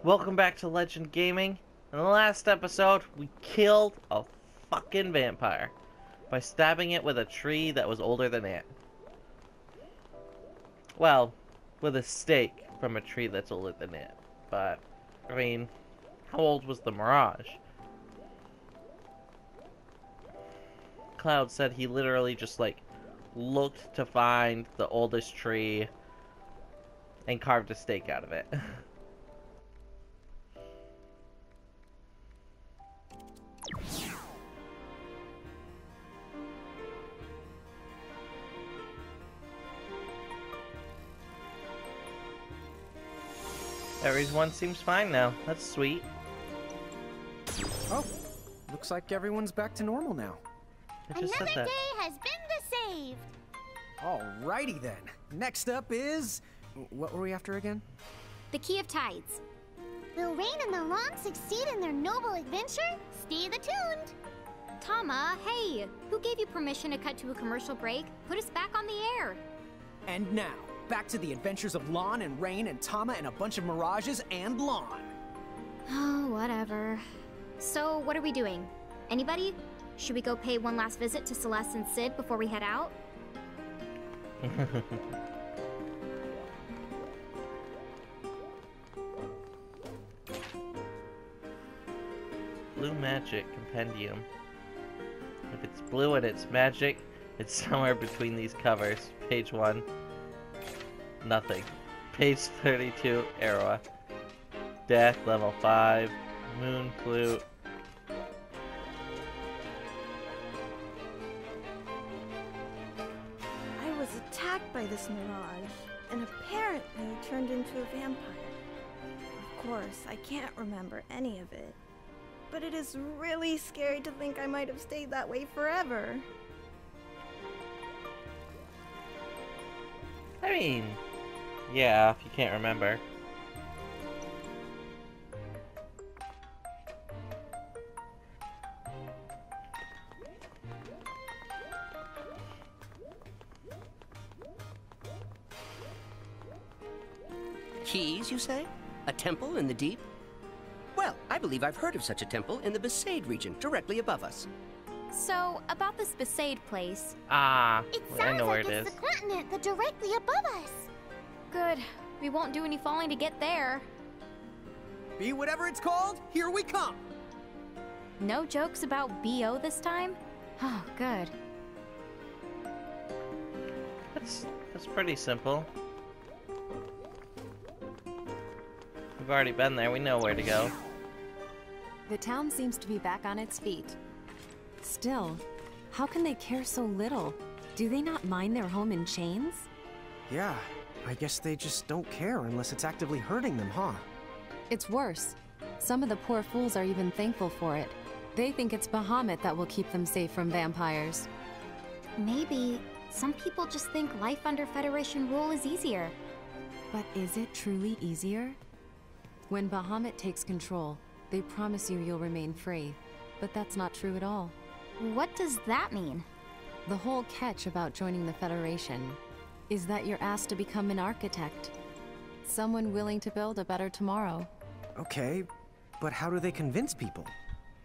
Welcome back to Legend Gaming. In the last episode, we killed a fucking vampire by stabbing it with a tree that was older than it. Well, with a stake from a tree that's older than it. But, I mean, how old was the Mirage? Cloud said he literally just, looked to find the oldest tree and carved a stake out of it. Everyone seems fine now. That's sweet. Oh, looks like everyone's back to normal now. I just Another said that. day has been saved. Alrighty then. Next up is... what were we after again? The Key of Tides. Will Rain and the Lawn succeed in their noble adventure? Stay tuned. Tama, hey! Who gave you permission to cut to a commercial break? Put us back on the air. And now, back to the adventures of Lawn and Rain and Tama and a bunch of mirages and Lawn. Oh, whatever. So, what are we doing? Anybody? Should we go pay one last visit to Celeste and Sid before we head out? Blue Magic Compendium. If it's blue and it's magic, it's somewhere between these covers. Page 1. Nothing. Page 32, Arrow. Death, level 5. Moon Flute. I was attacked by this mirage, and apparently turned into a vampire. Of course, I can't remember any of it. But it is really scary to think I might have stayed that way forever. I mean, yeah, if you can't remember. Keys, you say? A temple in the deep? Well, I believe I've heard of such a temple in the Besaid region, directly above us. So, about this Besaid place. Ah, It I sounds know where like it it's is. the continent that directly above us. Good. We won't do any falling to get there. Be whatever it's called, here we come! No jokes about BO this time? Oh, good. That's pretty simple. We've already been there, we know where to go. The town seems to be back on its feet. Still, how can they care so little? Do they not mind their home in chains? Yeah, I guess they just don't care unless it's actively hurting them, huh? It's worse. Some of the poor fools are even thankful for it. They think it's Bahamut that will keep them safe from vampires. Maybe some people just think life under Federation rule is easier. But is it truly easier? When Bahamut takes control, they promise you'll remain free. But that's not true at all. What does that mean? The whole catch about joining the Federation is that you're asked to become an architect. Someone willing to build a better tomorrow. Okay, but how do they convince people?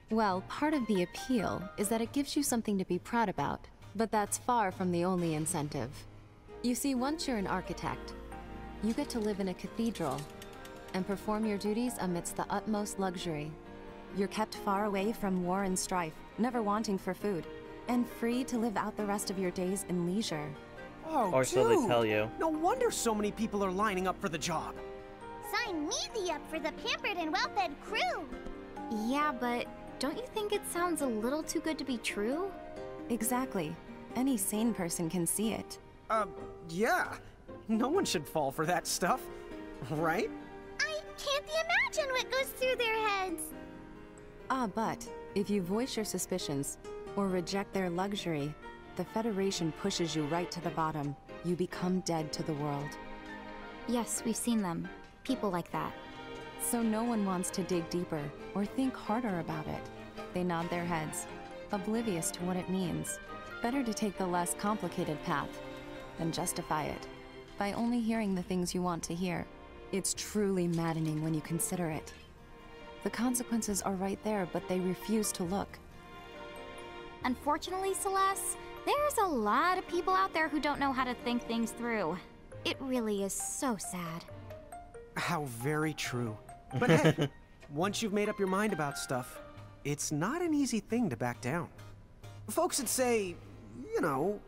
Well, part of the appeal is that it gives you something to be proud about, but that's far from the only incentive. You see, once you're an architect, you get to live in a cathedral and perform your duties amidst the utmost luxury. You're kept far away from war and strife, never wanting for food, and free to live out the rest of your days in leisure. Oh, Or so they dude! tell you. No wonder so many people are lining up for the job. Sign me up for the pampered and well-fed crew. Yeah, but don't you think it sounds a little too good to be true? Exactly. Any sane person can see it. Yeah. No one should fall for that stuff, right? I can't imagine what goes through their heads. But if you voice your suspicions or reject their luxury, the Federation pushes you right to the bottom. You become dead to the world. Yes, we've seen them. People like that. So no one wants to dig deeper or think harder about it. They nod their heads, oblivious to what it means. Better to take the less complicated path than justify it by only hearing the things you want to hear. It's truly maddening when you consider it. The consequences are right there, but they refuse to look. Unfortunately, Celeste, there's a lot of people out there who don't know how to think things through. It really is so sad. How very true. But hey, once you've made up your mind about stuff, it's not an easy thing to back down. Folks would say, you know,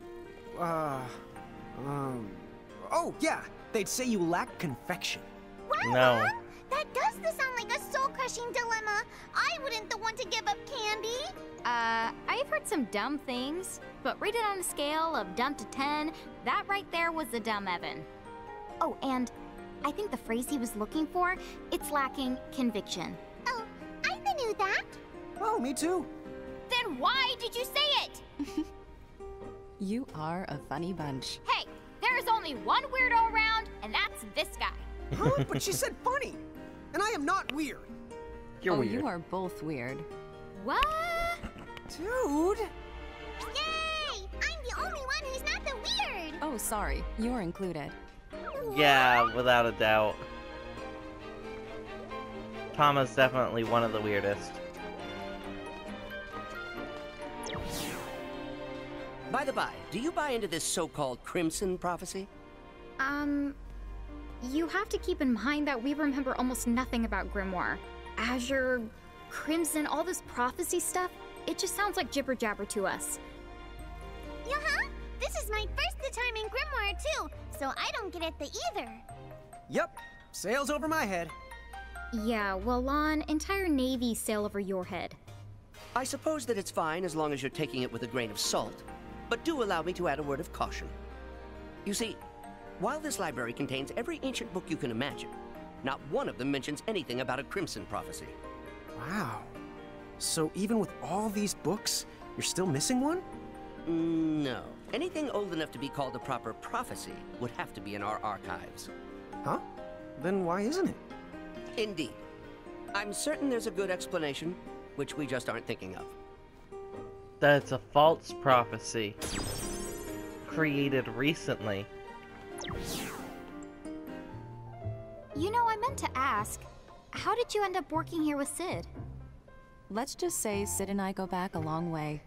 oh yeah, they'd say you lack confection. Wow, No. Mom, that does sound like a soul-crushing dilemma. I wouldn't the one to give up candy. I've heard some dumb things, but rate it on a scale of dumb to 10, that right there was the dumb Evan. Oh, and I think the phrase he was looking for, it's lacking conviction. Oh, I knew that. Oh, me too. Then why did you say it? You are a funny bunch. Hey, there's only one weirdo around, and that's this guy. Huh? But she said funny. And I am not weird. You're weird. You are both weird. What? Dude. Yay! I'm the only one who's not the weird. Oh, sorry. You're included. Yeah, without a doubt. Tama's definitely one of the weirdest. By the by, do you buy into this so-called Crimson Prophecy? You have to keep in mind that we remember almost nothing about Grimoire. Azure, Crimson, all this prophecy stuff, it just sounds like jibber-jabber to us. Yeah-huh. This is my first time in Grimoire, too, so I don't get it either. Yep. Sails over my head. Yeah, well, Lon, entire Navy sail over your head. I suppose that it's fine as long as you're taking it with a grain of salt, but do allow me to add a word of caution. You see, while this library contains every ancient book you can imagine, not one of them mentions anything about a Crimson Prophecy. Wow. So even with all these books, you're still missing one? No. Anything old enough to be called a proper prophecy would have to be in our archives. Huh? Then why isn't it? Indeed. I'm certain there's a good explanation, which we just aren't thinking of. That's a false prophecy. Created recently. You know, I meant to ask, how did you end up working here with Sid? Let's just say Sid and I go back a long way.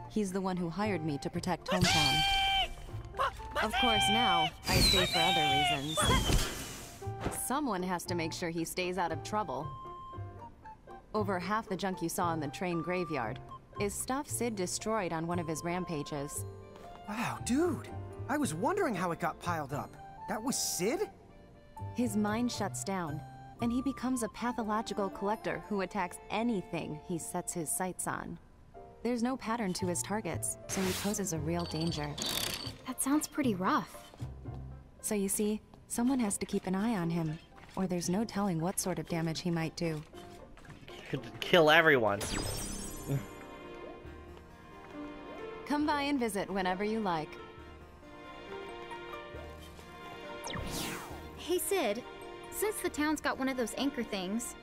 He's the one who hired me to protect Hometown. Of course, now, I stay for other reasons. Someone has to make sure he stays out of trouble. Over half the junk you saw in the train graveyard is stuff Sid destroyed on one of his rampages. Wow, dude. I was wondering how it got piled up. That was Sid? His mind shuts down, and he becomes a pathological collector who attacks anything he sets his sights on. There's no pattern to his targets, so he poses a real danger. That sounds pretty rough. So you see, someone has to keep an eye on him, or there's no telling what sort of damage he might do. Could kill everyone. Come by and visit whenever you like. Hey Sid, since the town's got one of those anchor things,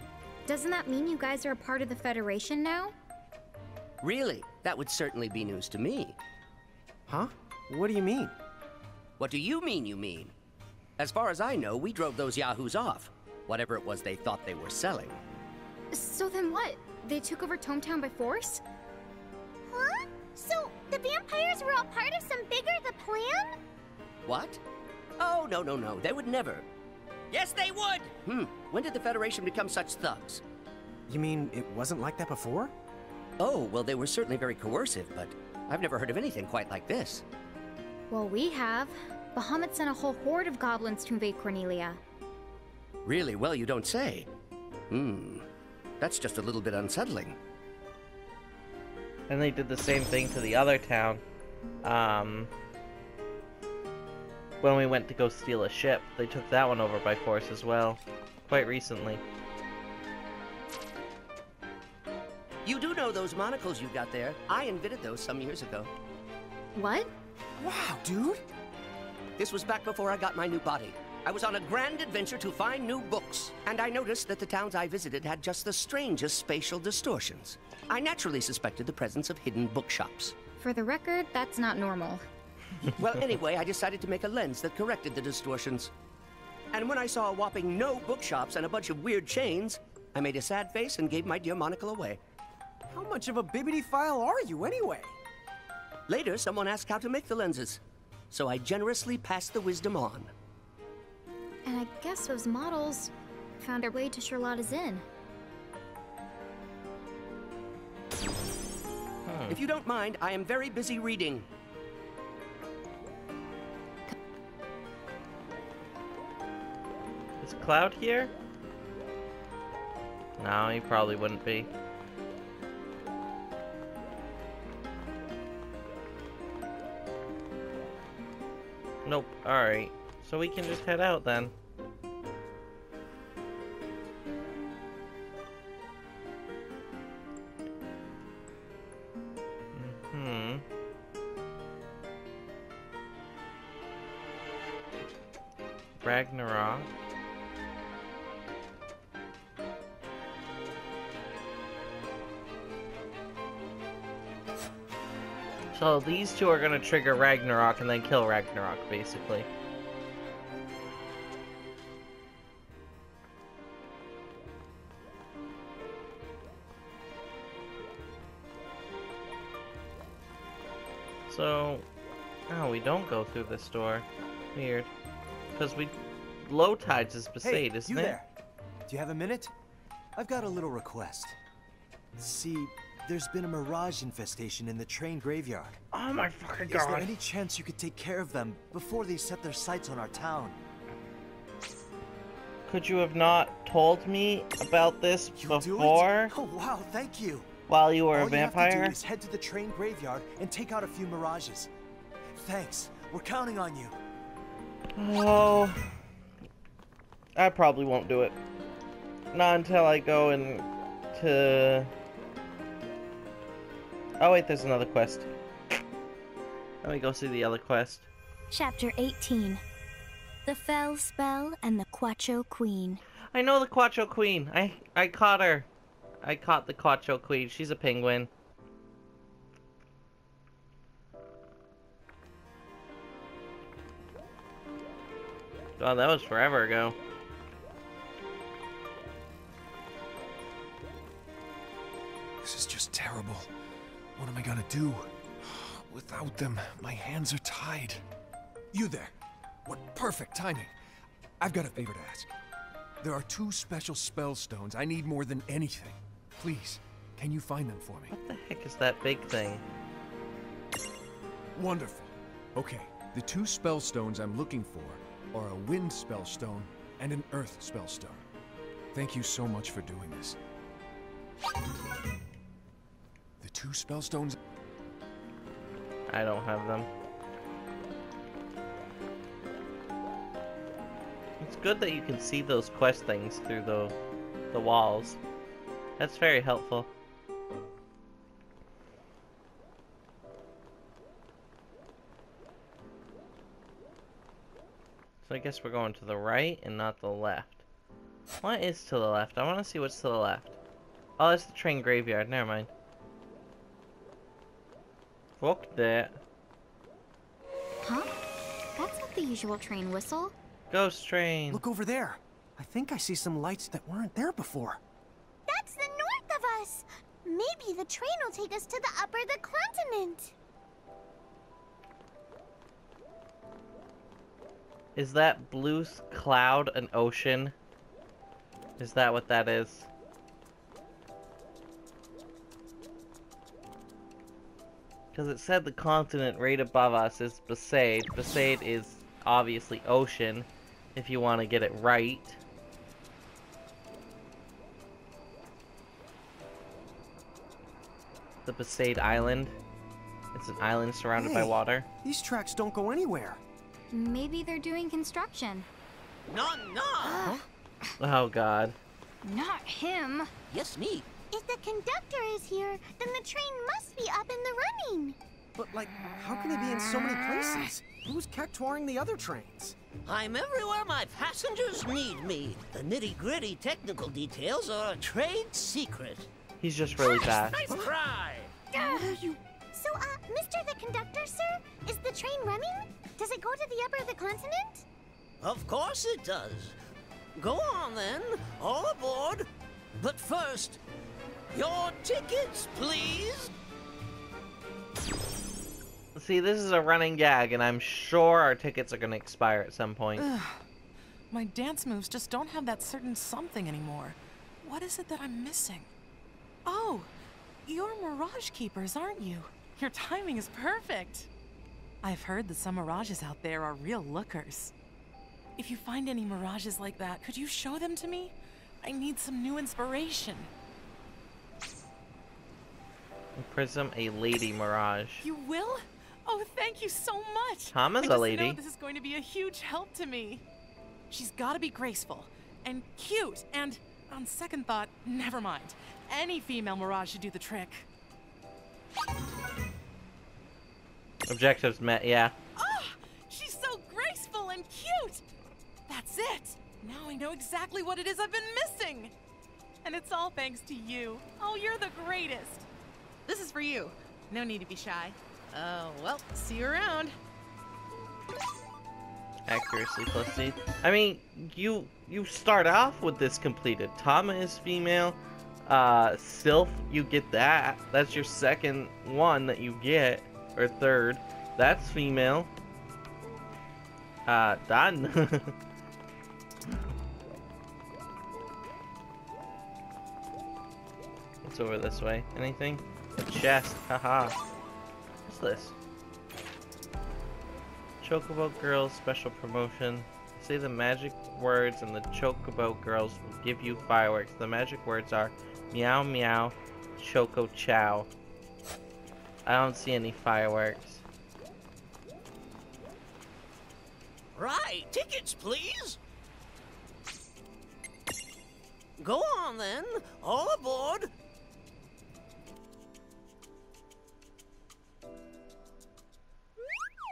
doesn't that mean you guys are a part of the Federation now? Really? That would certainly be news to me. Huh? What do you mean? What do you mean? As far as I know, we drove those yahoos off. Whatever it was they thought they were selling. So then what? They took over Tometown by force? Huh? So the vampires were all part of some bigger the plan? What? Oh, no. They would never. Yes, they would! When did the Federation become such thugs? You mean it wasn't like that before? Oh, well, they were certainly very coercive, but I've never heard of anything quite like this. Well, we have. Bahamut sent a whole horde of goblins to invade Cornelia. Really? Well, you don't say. That's just a little bit unsettling. And they did the same thing to the other town. When we went to go steal a ship, they took that one over by force as well. Quite recently. You do know those monocles you got there. I invented those some years ago. What? Wow, dude. This was back before I got my new body. I was on a grand adventure to find new books, and I noticed that the towns I visited had just the strangest spatial distortions. I naturally suspected the presence of hidden bookshops. For the record, that's not normal. Well, anyway, I decided to make a lens that corrected the distortions. And when I saw a whopping no bookshops and a bunch of weird chains, I made a sad face and gave my dear monocle away. How much of a bibbidi-file are you, anyway? Later, someone asked how to make the lenses, so I generously passed the wisdom on. And I guess those models found their way to Charlotta's Inn. If you don't mind, I am very busy reading. Is Cloud here? No, he probably wouldn't be. Nope, alright. So we can just head out then. Ragnarok. So these two are gonna trigger Ragnarok and then kill Ragnarok, basically. So, oh, we don't go through this door. Weird. Because low tides is Besaid, isn't it? There. Do you have a minute? I've got a little request. See, there's been a mirage infestation in the train graveyard. Oh my fucking god. Is there god. any chance you could take care of them before they set their sights on our town? Could you have not told me about this before? Oh wow, thank you. While you were All a vampire? you have to do is head to the train graveyard and take out a few mirages. Thanks. We're counting on you. Oh, I probably won't do it. Not until I go into... Oh wait, there's another quest. Let me go see the other quest. Chapter 18. The Fell Spell and the Quacho Queen. I know the Quacho Queen. I caught her. I caught the Quacho Queen. She's a penguin. God, that was forever ago. This is just terrible. What am I gonna do? Without them, my hands are tied. You there. What perfect timing. I've got a favor to ask. There are 2 special spell stones I need more than anything. Please, can you find them for me? What the heck is that big thing? Wonderful. Okay, the 2 spell stones I'm looking for are a wind spell stone and an earth spell stone. Thank you so much for doing this. The 2 spell stones... I don't have them. It's good that you can see those quest things through the walls. That's very helpful. So I guess we're going to the right and not the left. What is to the left? I want to see what's to the left. Oh, that's the train graveyard. Never mind. Fuck that. Huh? That's not the usual train whistle. Ghost train. Look over there. I think I see some lights that weren't there before. That's the north of us. Maybe the train will take us to the upper the continent. Is that blue cloud an ocean? Is that what that is? Because it said the continent right above us is Besaid. Besaid is obviously ocean, if you want to get it right. The Besaid Island. It's an island surrounded by water. These tracks don't go anywhere. Maybe they're doing construction. No, no! Oh god. Not him. Yes, me. If the conductor is here, then the train must be up in the running. But, like, how can he be in so many places? Who's touring the other trains? I'm everywhere my passengers need me. The nitty-gritty technical details are a trade secret. He's just really fast. Nice try! So, Mr. the Conductor, sir? Is the train running? Does it go to the upper of the continent? Of course it does. Go on then, all aboard. But first, your tickets, please. See, this is a running gag, and I'm sure our tickets are going to expire at some point. Ugh. My dance moves just don't have that certain something anymore. What is it that I'm missing? Oh, you're Mirage Keepers, aren't you? Your timing is perfect. I've heard that some Mirages out there are real lookers. If you find any Mirages like that, could you show them to me? I need some new inspiration. Prism, a lady Mirage. You will? Oh, thank you so much. Tama's a lady. I just know this is going to be a huge help to me. She's got to be graceful and cute and, on second thought, never mind. Any female Mirage should do the trick. Objectives met, yeah. Ah, she's so graceful and cute. That's it. Now I know exactly what it is I've been missing. And it's all thanks to you. Oh, you're the greatest. This is for you. No need to be shy. Oh, well, see you around. Accuracy plus C. I mean, you start off with this completed. Tama is female. Sylph, you get that. That's your second one that you get. Or third. That's female. Done. It's over this way. Anything? A chest. Haha. What's this? Chocobo Girls special promotion. Say the magic words and the Chocobo Girls will give you fireworks. The magic words are meow meow, choco chow. I don't see any fireworks. Right, tickets, please. Go on then, all aboard.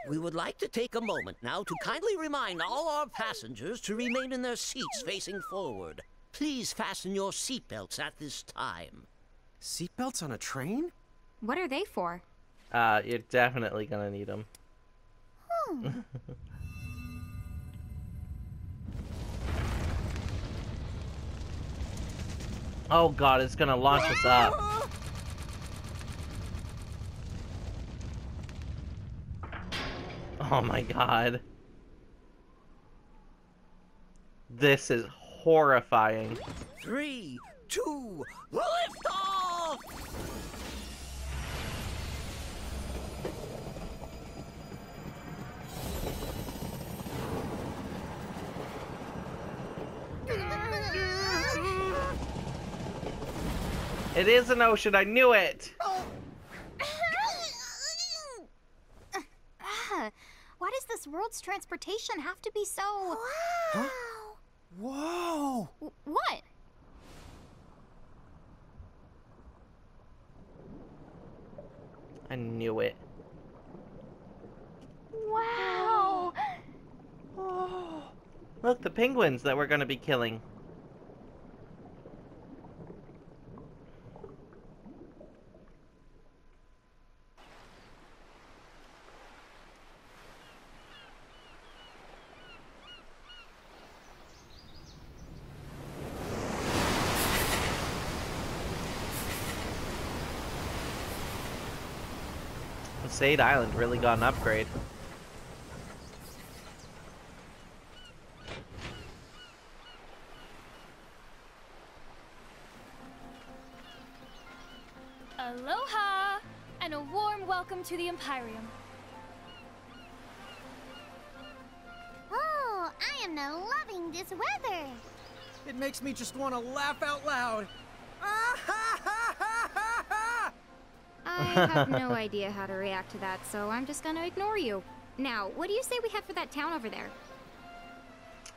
We would like to take a moment now to kindly remind all our passengers to remain in their seats facing forward. Please fasten your seatbelts at this time. Seatbelts on a train? What are they for? You're definitely gonna need them. Oh god, it's gonna launch us up. Oh my god. This is horrifying. 3, 2, lift off! It is an ocean, I knew it! Why does this world's transportation have to be so... Wow! Whoa! What? I knew it. Wow! Oh. Look, the penguins that we're gonna be killing. Sade Island really got an upgrade. Aloha! And a warm welcome to the Empyreum. Oh, I am now loving this weather. It makes me just want to laugh out loud. I have no idea how to react to that, so I'm just gonna ignore you. Now, what do you say we have for that town over there?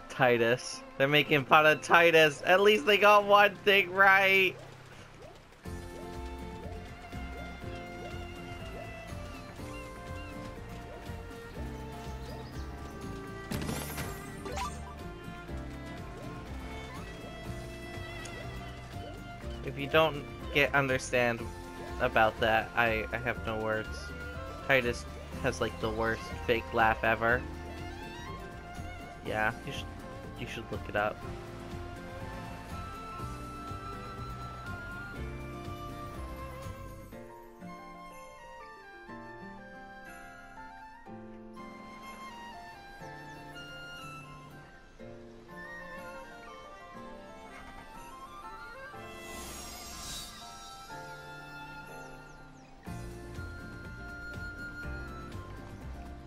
Titus. They're making fun of Titus. At least they got one thing right. If you don't understand about that, I have no words. Titus has like the worst fake laugh ever. Yeah, you should look it up.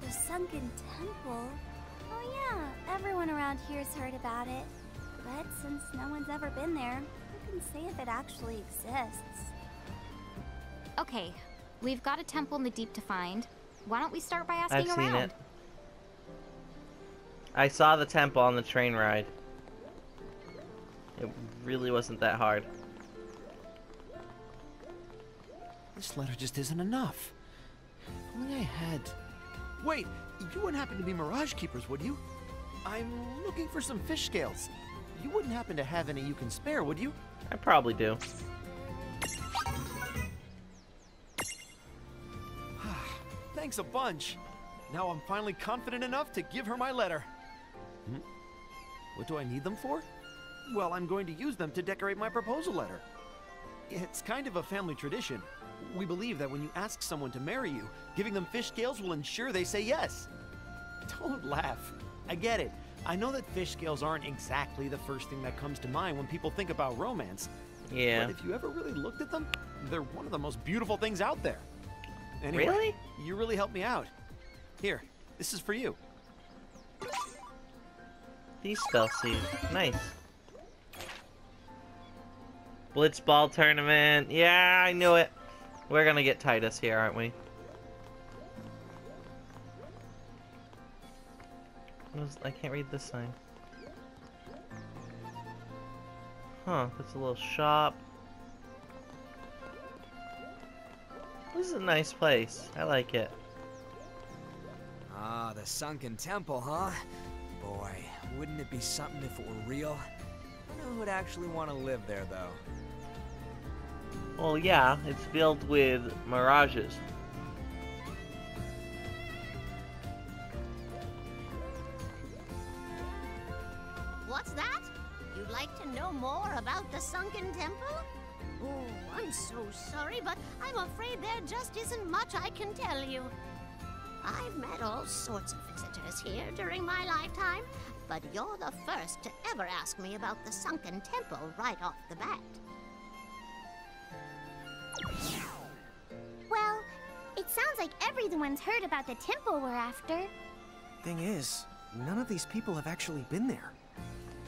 The Sunken Temple? Oh yeah, everyone around here's heard about it. But since no one's ever been there, who can say if it actually exists? Okay, we've got a temple in the deep to find. Why don't we start by asking I've around? seen it. I saw the temple on the train ride. It really wasn't that hard. This letter just isn't enough. If only I had... Wait, you wouldn't happen to be Mirage Keepers, would you? I'm looking for some fish scales. You wouldn't happen to have any you can spare, would you? I probably do. Thanks a bunch. Now I'm finally confident enough to give her my letter. What do I need them for? Well, I'm going to use them to decorate my proposal letter. It's kind of a family tradition. We believe that when you ask someone to marry you, giving them fish scales will ensure they say yes. Don't laugh. I get it. I know that fish scales aren't exactly the first thing that comes to mind when people think about romance. Yeah. But if you ever really looked at them, they're one of the most beautiful things out there. Anyway, Really? you really helped me out. Here, this is for you. These spell seeds. Nice. Blitzball tournament. Yeah, I knew it. We're gonna get Titus here, aren't we? I can't read this sign. Huh, that's a little shop. This is a nice place. I like it. Ah, the Sunken Temple, huh? Boy, wouldn't it be something if it were real? I wonder who would actually want to live there, though. Well, yeah, it's filled with mirages. What's that? You'd like to know more about the Sunken Temple? Oh, I'm so sorry, but I'm afraid there just isn't much I can tell you. I've met all sorts of visitors here during my lifetime, but you're the first to ever ask me about the Sunken Temple right off the bat. Well, it sounds like everyone's heard about the temple we're after. Thing is, none of these people have actually been there.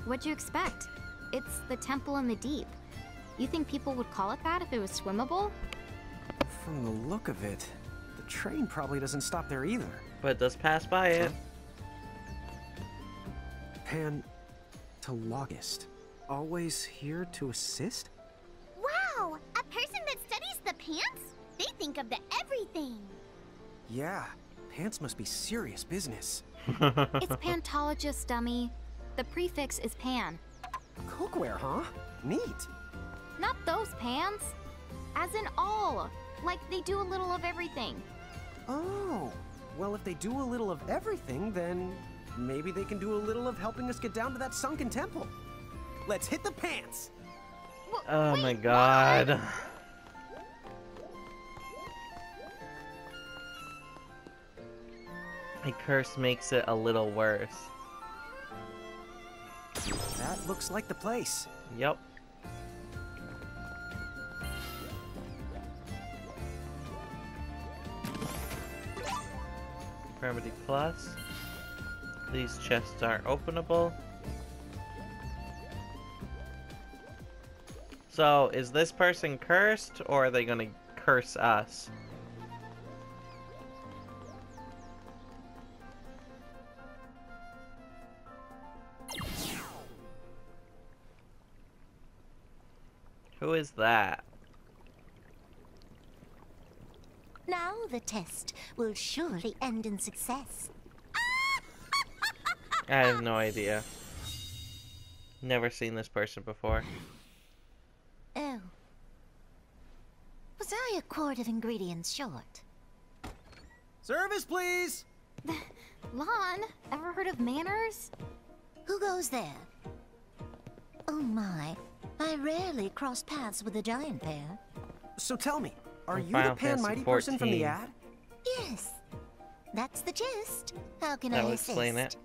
What'd you expect? It's the temple in the deep. You think people would call it that if it was swimmable? From the look of it, the train probably doesn't stop there either. But it does pass by it. Pantologist. Always here to assist? Wow! A person that studies the pants? They think of the everything. Yeah, pants must be serious business. It's pantologist, dummy. The prefix is pan. Cookware, huh? Neat. Not those pans. As in all. Like they do a little of everything. Oh, well, if they do a little of everything, then maybe they can do a little of helping us get down to that Sunken Temple. Let's hit the pants! Oh my god. My curse makes it a little worse. That looks like the place. Yep. Infirmity Plus. These chests aren't openable. So, is this person cursed, or are they gonna curse us? Who is that? Now the test will surely end in success. I have no idea. Never seen this person before. Oh. Was I a quart of ingredients short? Service, please! Lon, ever heard of manners? Who goes there? Oh my, I rarely cross paths with a giant pair. So tell me, are you Final the Pan Fantasy Mighty person from the 14. ad? Yes, that's the gist. How can That I would assist? explain it.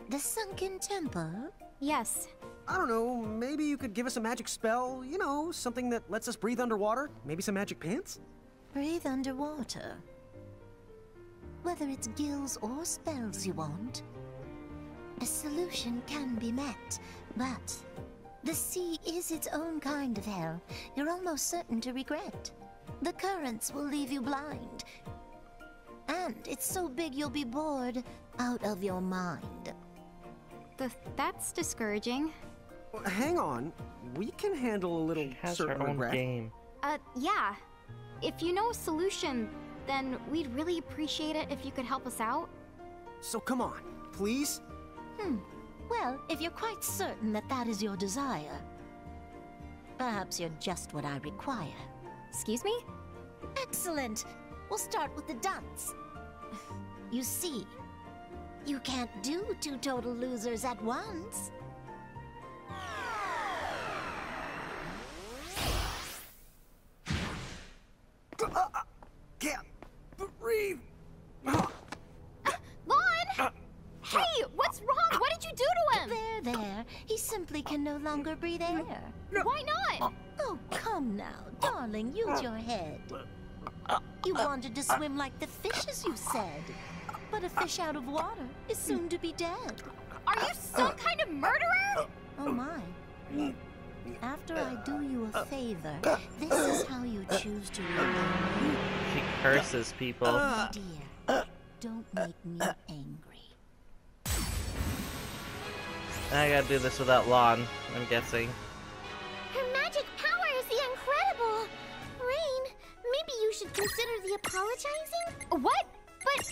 The Sunken Temple? Yes. I don't know, maybe you could give us a magic spell, you know, something that lets us breathe underwater? Maybe some magic pants? Breathe underwater. Whether it's gills or spells you want, a solution can be met, but the sea is its own kind of hell you're almost certain to regret. The currents will leave you blind, and it's so big you'll be bored out of your mind. That's discouraging. Hang on, we can handle a little She has certain her own regret. game. Yeah. If you know a solution, then we'd really appreciate it if you could help us out. So come on, please? Well, if you're quite certain that that is your desire, perhaps you're just what I require. Excuse me? Excellent! We'll start with the dance. You see, you can't do two total losers at once. Can't breathe! Lon! Hey, what's wrong? What did you do to him? There. He simply can no longer breathe air. Why not? Oh, come now, darling, use your head. You wanted to swim like the fishes, you said. But a fish out of water is soon to be dead. Are you some kind of murderer? Oh my. After I do you a favor, this is how you choose to repay me. She curses people. Oh dear, don't make me angry. I gotta do this without Lon, I'm guessing. Her magic power is incredible! Rain, maybe you should consider the apologizing? What? But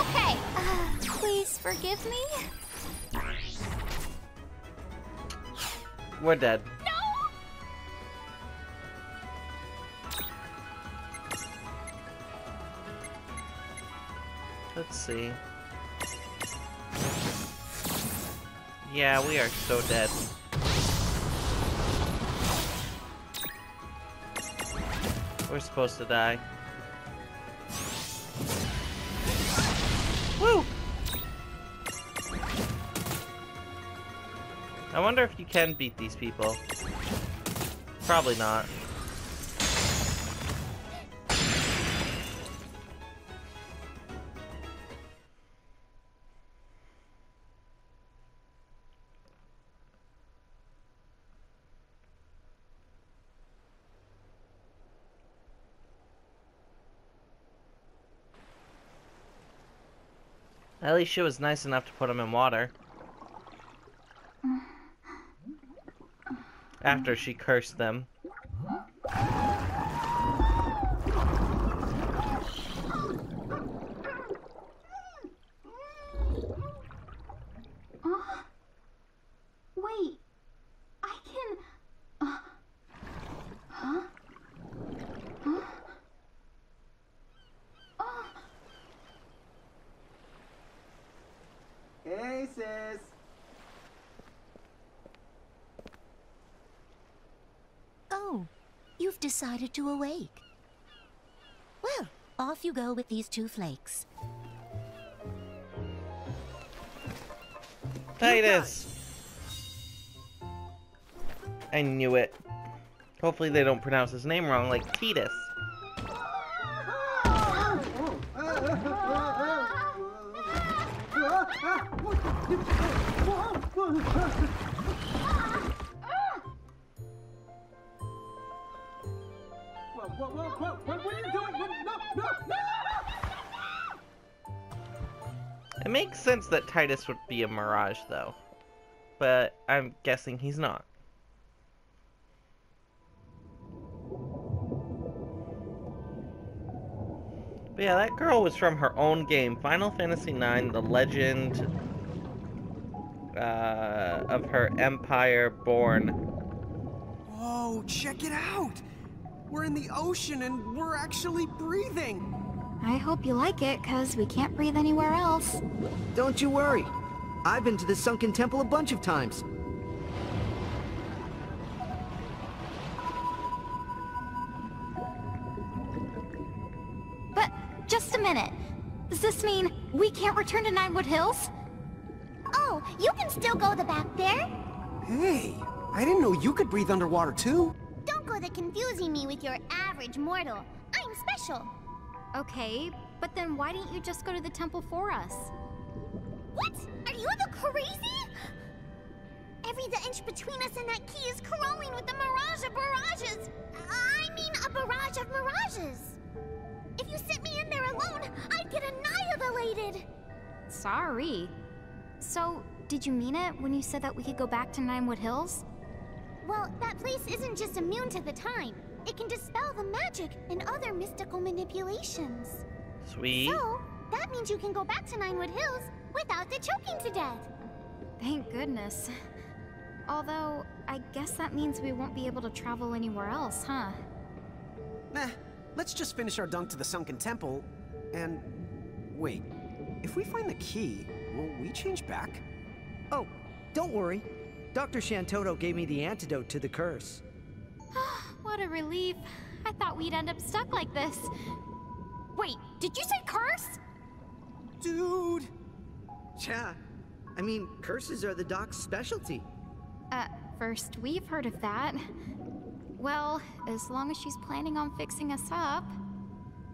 okay. Please forgive me. We're dead. No! Let's see. Yeah, we are so dead. We're supposed to die. Woo! I wonder if you can beat these people. Probably not. At least she was nice enough to put him in water. After she cursed them. Wait. I can... Huh? Hey, sis. Oh, you've decided to awake. Well, off you go with these 2 flakes. Titus! I knew it. Hopefully they don't pronounce his name wrong like Titus. What are you doing? No! It makes sense that Titus would be a mirage, though. But I'm guessing he's not. But yeah, that girl was from her own game, Final Fantasy IX, The Legend of her Empire Born. Whoa, check it out! We're in the ocean and we're actually breathing! I hope you like it, cause we can't breathe anywhere else. Don't you worry. I've been to the sunken temple a bunch of times. But, just a minute. Does this mean we can't return to Ninewood Hills? Oh, you can still go the back there. Hey, I didn't know you could breathe underwater too. Don't go to confusing me with your average mortal. I'm special. Okay, but then why didn't you just go to the temple for us? What? Are you the crazy? Every inch between us and that key is crawling with the mirage of barrages. I mean, a barrage of mirages. If you sent me in there alone, I'd get annihilated. Sorry. So, did you mean it when you said that we could go back to Ninewood Hills? Well, that place isn't just immune to the time. It can dispel the magic and other mystical manipulations. Sweet. So, that means you can go back to Ninewood Hills without the choking to death. Thank goodness. Although, I guess that means we won't be able to travel anywhere else, huh? Nah, let's just finish our dunk to the sunken temple, and... Wait, if we find the key, will we change back? Oh, don't worry. Dr. Shantoto gave me the antidote to the curse. What a relief. I thought we'd end up stuck like this. Wait, did you say curse? Dude! Yeah, I mean, curses are the doc's specialty. First we've heard of that. Well, as long as she's planning on fixing us up.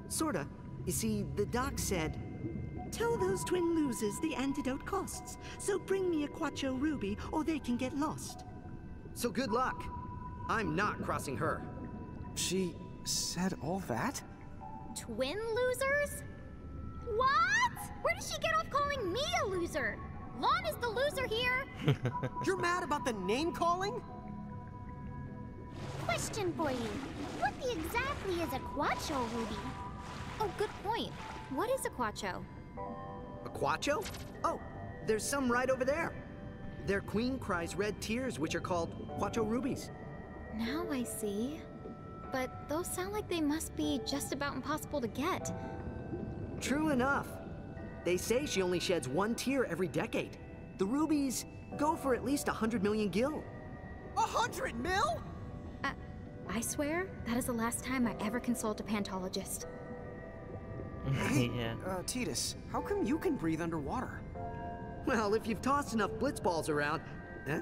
Sorta. You see, the doc said, "Tell those twin losers the antidote costs, so bring me a Quacho Ruby or they can get lost." So good luck. I'm not crossing her. She said all that? Twin losers? What? Where did she get off calling me a loser? Lon is the loser here. You're mad about the name calling? Question for you. What exactly is a Quacho Ruby? Oh, good point. What is a Quacho? A Quacho? Oh, there's some right over there. Their queen cries red tears, which are called Quacho Rubies. Now I see. But those sound like they must be just about impossible to get. True enough. They say she only sheds one tear every decade. The rubies go for at least 100 million gil. 100 mil? I swear, that is the last time I ever consult a pantologist. Yeah. Titus, how come you can breathe underwater? Well, if you've tossed enough blitzballs around... Eh?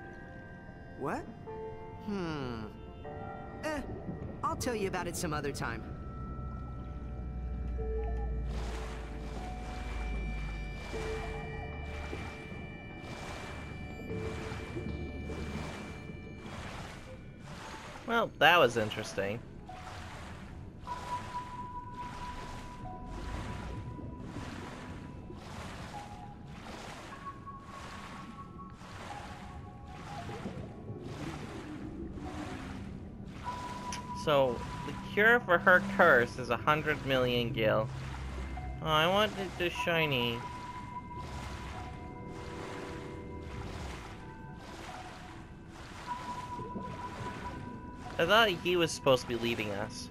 What? I'll tell you about it some other time. Well, that was interesting. So, the cure for her curse is 100 million gil. Oh, I wanted the shiny. I thought he was supposed to be leading us.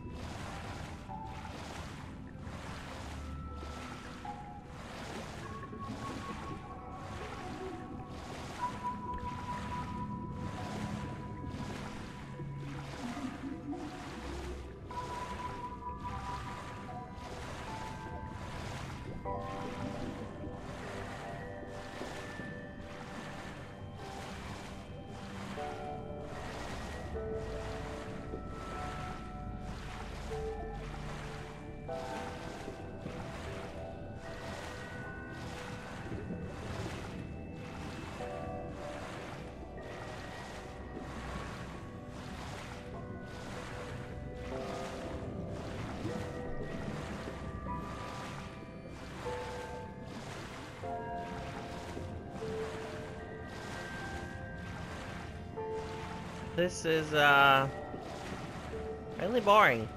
This is, really boring.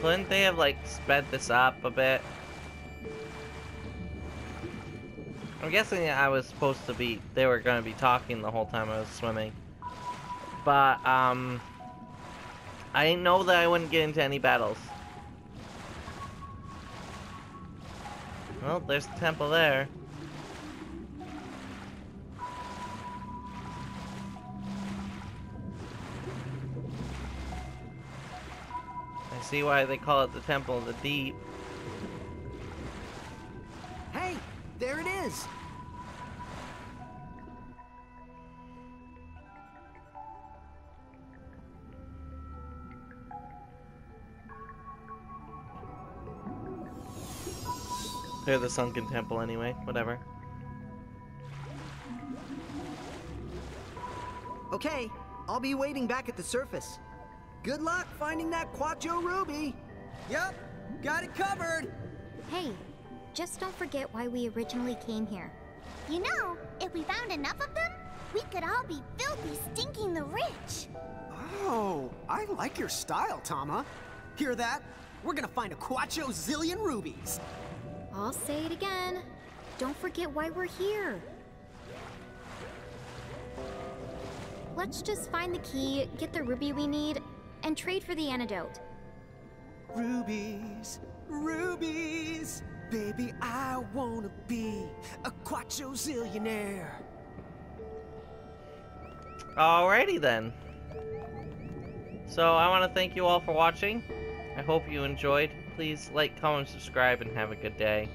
Couldn't they have, like, sped this up a bit? I'm guessing I was supposed to be, they were gonna be talking the whole time I was swimming. But, I didn't know that I wouldn't get into any battles. Well, there's the temple there. I see why they call it the Temple of the Deep. Hey, there it is. They're the sunken temple anyway, whatever. Okay, I'll be waiting back at the surface. Good luck finding that Quacho Ruby. Yep, got it covered. Hey, just don't forget why we originally came here. You know, if we found enough of them, we could all be filthy, stinking the rich. Oh, I like your style, Tama. Hear that? We're gonna find a Quacho zillion rubies. I'll say it again. Don't forget why we're here. Let's just find the key, get the ruby we need, and trade for the antidote. Rubies, rubies. Baby, I wanna be a Quacho zillionaire. Alrighty then. So I want to thank you all for watching. I hope you enjoyed. Please like, comment, subscribe, and have a good day.